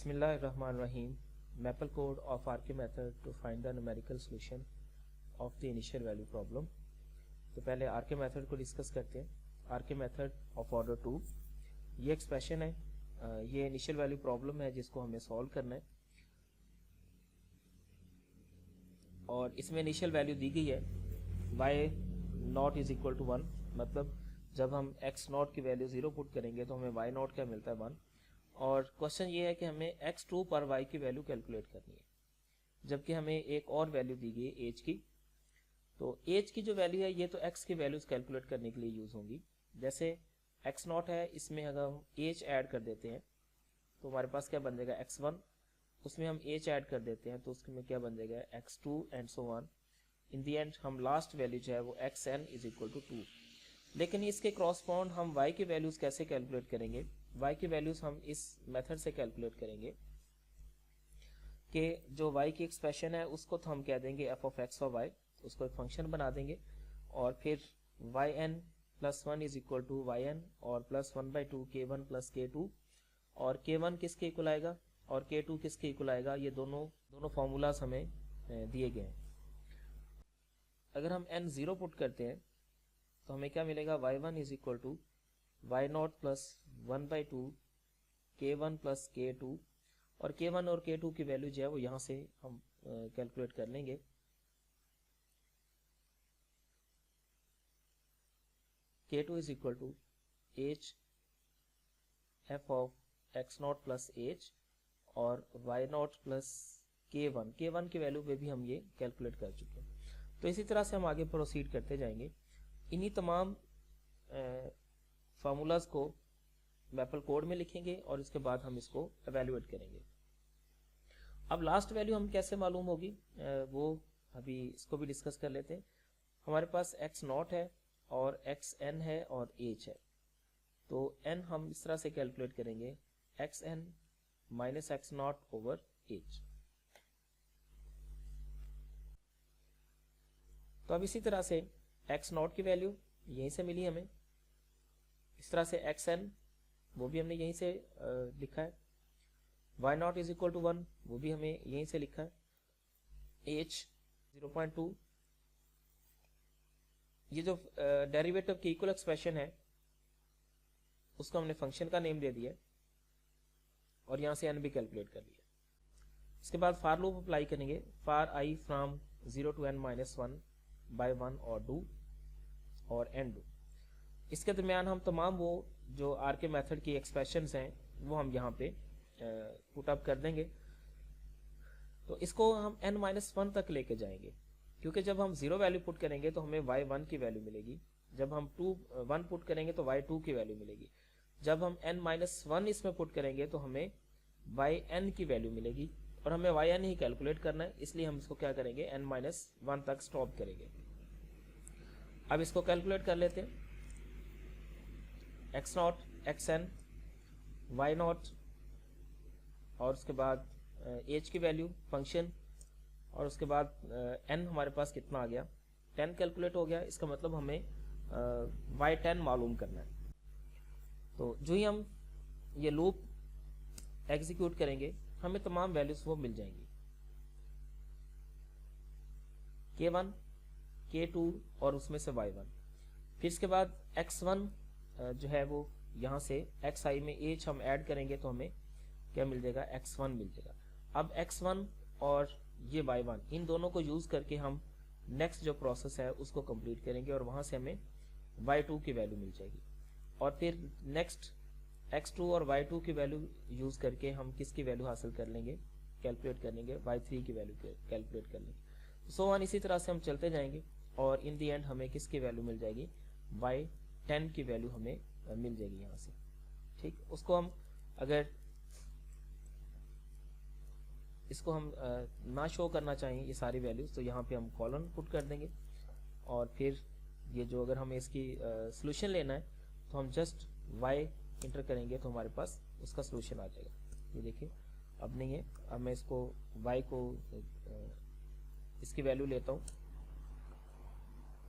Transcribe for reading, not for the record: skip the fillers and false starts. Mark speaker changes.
Speaker 1: Bismillahirrahmanirrahim. Maple code of RK method to find the numerical solution of the initial value problem. तो पहले RK method को discuss करते हैं. RK method of order 2 ये expression है, ये इनिशियल वैल्यू प्रॉब्लम है जिसको हमें सॉल्व करना है और इसमें इनिशियल वैल्यू दी गई है y naught is equal to 1. मतलब जब हम x नॉट की वैल्यू 0 पुट करेंगे तो हमें y नॉट क्या मिलता है 1. और क्वेश्चन ये है कि हमें x2 पर y की वैल्यू कैलकुलेट करनी है, जबकि हमें एक और वैल्यू दी गई है एज की. तो एज की जो वैल्यू है ये तो x की वैल्यूज कैलकुलेट करने के लिए यूज होंगी. जैसे x नॉट है, इसमें अगर हम एज ऐड कर देते हैं तो हमारे पास क्या बन जाएगा x1, उसमें हम एज ऐड कर देते हैं तो उसमें क्या बन जाएगा x2 and so on. In the and हम लास्ट वैल्यू जो है वो xn इज इक्वल टू 2. लेकिन इसके क्रॉसपॉन्ड हम y की वैल्यूज कैसे कैलकुलेट करेंगे? y की वैल्यूज हम इस मेथड से कैलकुलेट करेंगे कि जो y की एक्सप्रेशन है उसको तो हम कह देंगे f ऑफ x और y, उसको एक फंक्शन बना देंगे और फिर yn plus 1 is equal to yn और प्लस 1/2 k1 प्लस k2 और k1 किसके इक्वल आएगा और k2 किसके इक्वल आएगा. ये दोनों फॉर्मूलाज हमें दिए गए हैं. अगर हम n 0 पुट करते हैं तो हमें क्या मिलेगा y1 is equal to y naught plus 1/2 k1 plus k2 और k1 और k2 की वैल्यू जो है वो यहाँ से हम कैलकुलेट कर लेंगे. k2 is equal to h f of x naught plus h और y नॉट प्लस k1 की वैल्यू पे भी हम ये कैलकुलेट कर चुके हैं. तो इसी तरह से हम आगे प्रोसीड करते जाएंगे. इन्हीं तमाम फार्मूलाज को मैपल कोड में लिखेंगे और इसके बाद हम इसको एवेल्युएट करेंगे. अब लास्ट वैल्यू हम कैसे मालूम होगी वो अभी इसको भी डिस्कस कर लेते हैं. हमारे पास x नॉट है और xn है और h है. तो n हम इस तरह से कैलकुलेट करेंगे xn minus x not over h. तो अब इसी तरह से x नॉट की वैल्यू यहीं से मिली हमें, इस तरह से xn वो भी हमने यहीं से लिखा है, y naught is equal to 1 वो भी हमें यहीं से लिखा है, h 0.2. ये जो डेरिवेटिव की इक्वल एक्सप्रेशन है उसको हमने फंक्शन का नेम दे दिया और यहाँ से n भी कैलकुलेट कर लिया. इसके बाद फार लूप अप्लाई करेंगे. For i from 0 to n minus 1 by 1 और डू और एंड डू. इसके दरमियान हम तमाम वो जो आर के मेथड की एक्सप्रेशंस हैं वो हम यहाँ पे पुट अप कर देंगे. तो इसको हम n-1 तक लेके जाएंगे, क्योंकि जब हम 0 वैल्यू पुट करेंगे तो हमें y1 की वैल्यू मिलेगी, जब हम 1 पुट करेंगे तो y2 की वैल्यू मिलेगी, जब हम n-1 इसमें पुट करेंगे तो हमें yn की वैल्यू मिलेगी और हमें yn ही कैलकुलेट करना है, इसलिए हम इसको क्या करेंगे n-1 तक स्टॉप करेंगे. अब इसको कैलकुलेट कर लेते हैं. x not xn y not और उसके बाद h की वैल्यू फंक्शन और उसके बाद n हमारे पास कितना आ गया 10 कैलकुलेट हो गया. इसका मतलब हमें y10 मालूम करना है. तो जो ही हम ये लूप एग्जीक्यूट करेंगे हमें तमाम वैल्यूज वो मिल जाएंगी, k1 k2 और उसमें से y1. फिर इसके बाद x1 जो है वो यहाँ से xi में h हम ऐड करेंगे तो हमें क्या मिल जाएगा x1 मिल जाएगा. अब x1 और ये y1 इन दोनों को यूज करके हम नेक्स्ट जो प्रोसेस है उसको कंप्लीट करेंगे और वहां से हमें y2 की वैल्यू मिल जाएगी. और फिर नेक्स्ट x2 और y2 की वैल्यू यूज करके हम किसकी वैल्यू हासिल कर लेंगे, कैलकुलेट कर लेंगे, y3 की वैल्यू कैलकुलेट कर लेंगे. सो ऑन इसी तरह से हम चलते जाएंगे और इन दी एंड हमें किसकी वैल्यू मिल जाएगी y10 की वैल्यू हमें मिल जाएगी यहाँ से. ठीक, उसको हम अगर इसको हम ना शो करना चाहिए ये सारी वैल्यूज तो यहाँ पे हम कॉलन पुट कर देंगे और फिर ये जो अगर हमें इसकी सोल्यूशन लेना है तो हम जस्ट y इंटर करेंगे तो हमारे पास उसका सोल्यूशन आ जाएगा. ये देखिए अब नहीं है, अब मैं इसको y को इसकी वैल्यू लेता हूँ